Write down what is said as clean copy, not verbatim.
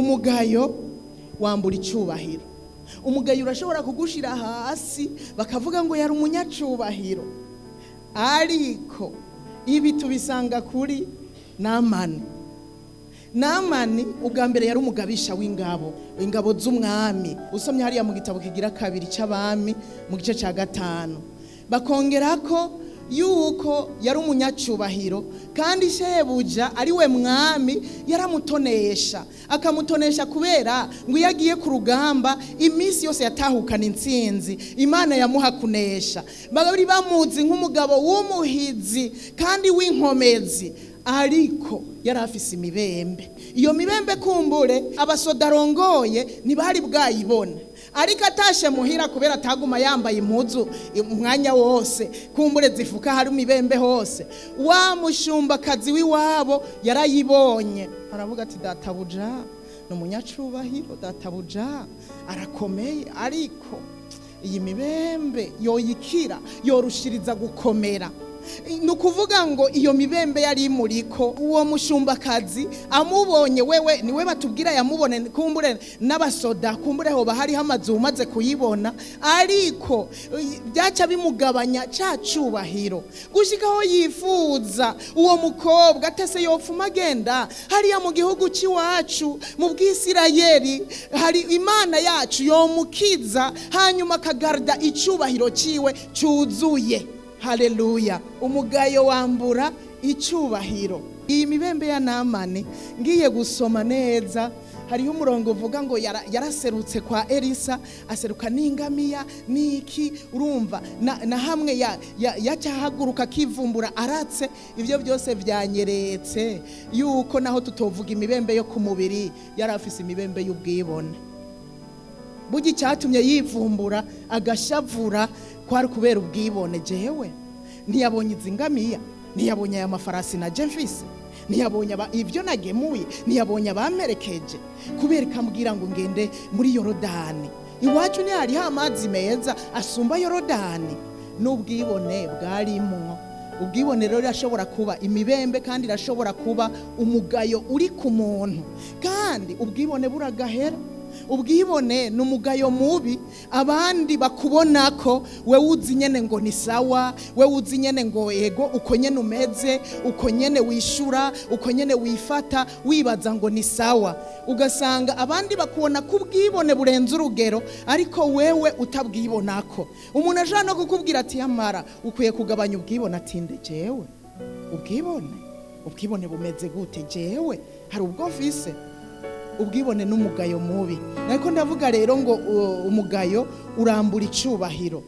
Umugayo wambura icyubahiro. Umugayo urashobora kugushira hasi bakavuga ngo yari umunyacubahiro, ariko ibi tubisanga kuri Namani. Namani ubwa mbere yari umugabisha w'ingabo z'umwami. Usomye hariya mu gitabo kigira kabiri c'abami mu gice ca 5 bakongerako yuko yari umunyacubahiro kandi shebuja ari we mwami yaramutonesha, akamutonesha kubera ngo iyo agiye ku rugamba iminsi yose yatahukana intsinzi, Imana yamuha kunesha. Bari bamuzi nk'umugabo w'umuhizi kandi w'inkomezi, ariko yari afise imibembe. Iyo mibembe kumbure abasoda arongoye ntibari bwayibona, ariko atashe muhira kubera ataguma yambaye impuzu umwanya wose, kumbure zifuka hari imibembe hose. Wa mushumbakazi w'iwabo yarayibonye, aravuga ati databuja ni umunyacubahiro, databuja arakomeye, ariko iyi mibembe yoyikira yorushiriza gukomera. Nukuvuga ngo iyo mibembe yari muriko, uwo mushumbakazi amubonye, wewe niwe batubwira yamubone, kumbure n'abasoda kumbure hoba hari hamaze umaze kuyibona, ariko byaca bimugabanya ca cubahiro gushikaho yifuza uwo mukobwa atese yopfuma agenda hariya mu gihugu c'iwacu mu bw'Isirayeli, hari Imana yacu yomukiza hanyuma akagarda icubahiro ciwe cuzuye. Haleluya. Umugayo wambura icubahiro. Iyi mibembe ya Namani ngiye gusoma neza, hariho umurongo uvuga ngo yaraserutse kwa Elisa, aseruka n'ingamiya niki, urumva na hamwe yacahaguruka kivumbura aratse. Ivyo byose vyanyeretse yuko naho tutovuga imibembe yo ku mubiri, yari afise imibembe y'ubwibone. Bugi cyatumye yivumbura agashavura kwari kubera ubwibone. Jewe ntiyabonye izingamiya, ntiyabonye aya mafarasi na Jemfisi, ntiyabonye ivyo nagemuye, ntiyabonye abamerekeje, kubera ikambwira ngo ngende muri Yorodani. Iwacu ni hari amazi meza asumba Yorodani. N'ubwibone bwarimwo. Ubwibone rero irashobora kuba imibembe kandi irashobora kuba umugayo uri ku muntu, kandi ubwibone buragahera. Ubwibone n'umugayo mubi, abandi bakubonako we uzi nyene ngo ni sawa, we uzi nyene ngo ego uko nyene umeze, uko nyene wishura, uko nyene wifata, wibaza ngo ni sawa. Ugasanga abandi bakubona ko ubwibone burenze urugero, ariko wewe utabwibonako. Umuntu aje no kukubwira ati yamara ukwiye kugabanya ubwibone, atinde jewe ubwibone bumeze gute? Jewe hari ubwo mfise ubwibone n'umugayo mubi. Nariko ndavuga rero ngo umugayo urambura icubahiro.